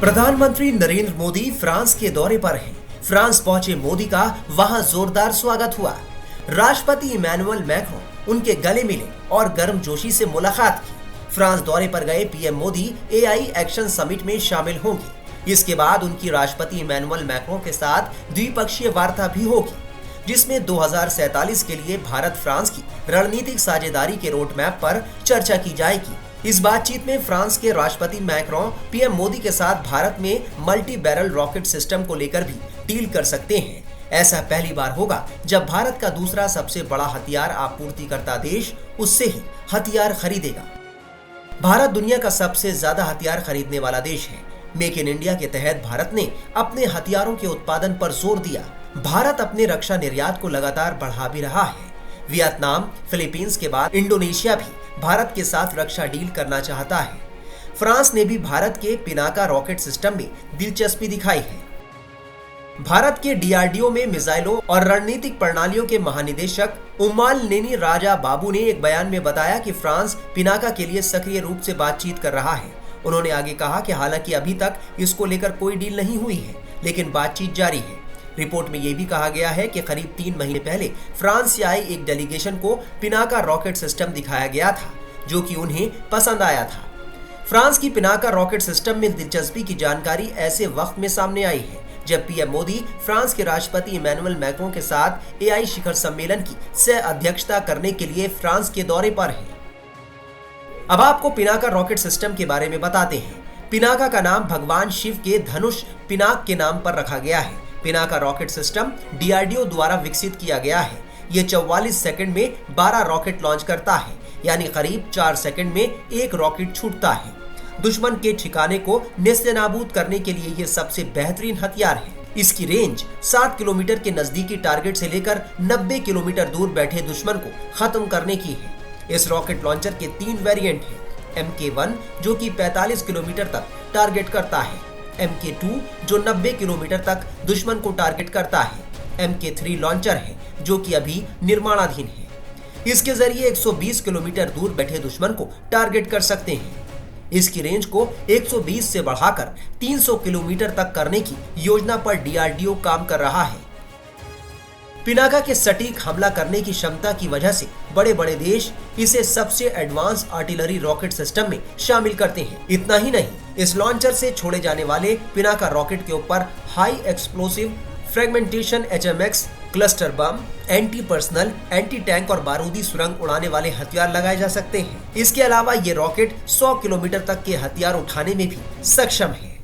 प्रधानमंत्री नरेंद्र मोदी फ्रांस के दौरे पर हैं। फ्रांस पहुंचे मोदी का वहां जोरदार स्वागत हुआ। राष्ट्रपति इमैनुअल मैक्रों उनके गले मिले और गर्मजोशी से मुलाकात की। फ्रांस दौरे पर गए PM Modi AI action summit में शामिल होंगे। इसके बाद उनकी राष्ट्रपति इमैनुअल मैक्रों के साथ द्विपक्षीय वार्ता भी होगी, जिसमें 2047 के लिए भारत फ्रांस की रणनीतिक साझेदारी के रोड मैप पर चर्चा की जाएगी। इस बातचीत में फ्रांस के राष्ट्रपति मैक्रों पीएम मोदी के साथ भारत में मल्टी बैरल रॉकेट सिस्टम को लेकर भी डील कर सकते हैं। ऐसा पहली बार होगा जब भारत का दूसरा सबसे बड़ा हथियार आपूर्तिकर्ता देश उससे ही हथियार खरीदेगा। भारत दुनिया का सबसे ज्यादा हथियार खरीदने वाला देश है। मेक इन इंडिया के तहत भारत ने अपने हथियारों के उत्पादन पर जोर दिया। भारत अपने रक्षा निर्यात को लगातार बढ़ा भी रहा है। वियतनाम, फिलीपींस के बाद इंडोनेशिया भी भारत के साथ रक्षा डील करना चाहता है। फ्रांस ने भी भारत के पिनाका रॉकेट सिस्टम में दिलचस्पी दिखाई है। भारत के डीआरडीओ में मिसाइलों और रणनीतिक प्रणालियों के महानिदेशक उम्माल नेनी राजा बाबू ने एक बयान में बताया कि फ्रांस पिनाका के लिए सक्रिय रूप से बातचीत कर रहा है। उन्होंने आगे कहा कि हालांकि अभी तक इसको लेकर कोई डील नहीं हुई है, लेकिन बातचीत जारी है। रिपोर्ट में यह भी कहा गया है कि करीब 3 महीने पहले फ्रांस से आए एक डेलीगेशन को पिनाका रॉकेट सिस्टम दिखाया गया था, जो कि उन्हें पसंद आया था। फ्रांस की पिनाका रॉकेट सिस्टम में दिलचस्पी की जानकारी ऐसे वक्त में सामने आई है जब पीएम मोदी फ्रांस के राष्ट्रपति इमैनुअल मैक्रों के साथ एआई शिखर सम्मेलन की सह अध्यक्षता करने के लिए फ्रांस के दौरे पर हैं। अब आपको पिनाका रॉकेट सिस्टम के बारे में बताते हैं। पिनाका का नाम भगवान शिव के धनुष पिनाक के नाम पर रखा गया है। पिनाका रॉकेट सिस्टम डीआरडीओ द्वारा विकसित किया गया है। ये 44 सेकंड में 12 रॉकेट लॉन्च करता है, यानी करीब 4 सेकंड में एक रॉकेट छूटता है। दुश्मन के ठिकाने को नेस्तनाबूद करने के लिए ये सबसे बेहतरीन हथियार है। इसकी रेंज 7 किलोमीटर के नजदीकी टारगेट से लेकर 90 किलोमीटर दूर बैठे दुश्मन को खत्म करने की है। इस रॉकेट लॉन्चर के 3 वेरिएंट हैं। MK1 जो कि 45 किलोमीटर तक टारगेट करता है, MK2 जो 90 किलोमीटर तक दुश्मन को टारगेट करता है, MK3 लॉन्चर है जो कि अभी निर्माणाधीन है। इसके जरिए 120 किलोमीटर दूर बैठे दुश्मन को टारगेट कर सकते हैं। इसकी रेंज को 120 से बढ़ाकर 300 किलोमीटर तक करने की योजना पर डीआरडीओ काम कर रहा है। पिनाका के सटीक हमला करने की क्षमता की वजह से बड़े बड़े देश इसे सबसे एडवांस आर्टिलरी रॉकेट सिस्टम में शामिल करते हैं। इतना ही नहीं, इस लॉन्चर से छोड़े जाने वाले पिनाका रॉकेट के ऊपर high explosive fragmentation HMX cluster bomb, anti personal, anti tank और बारूदी सुरंग उड़ाने वाले हथियार लगाए जा सकते हैं। इसके अलावा ये रॉकेट 100 किलोमीटर तक के हथियार उठाने में भी सक्षम है।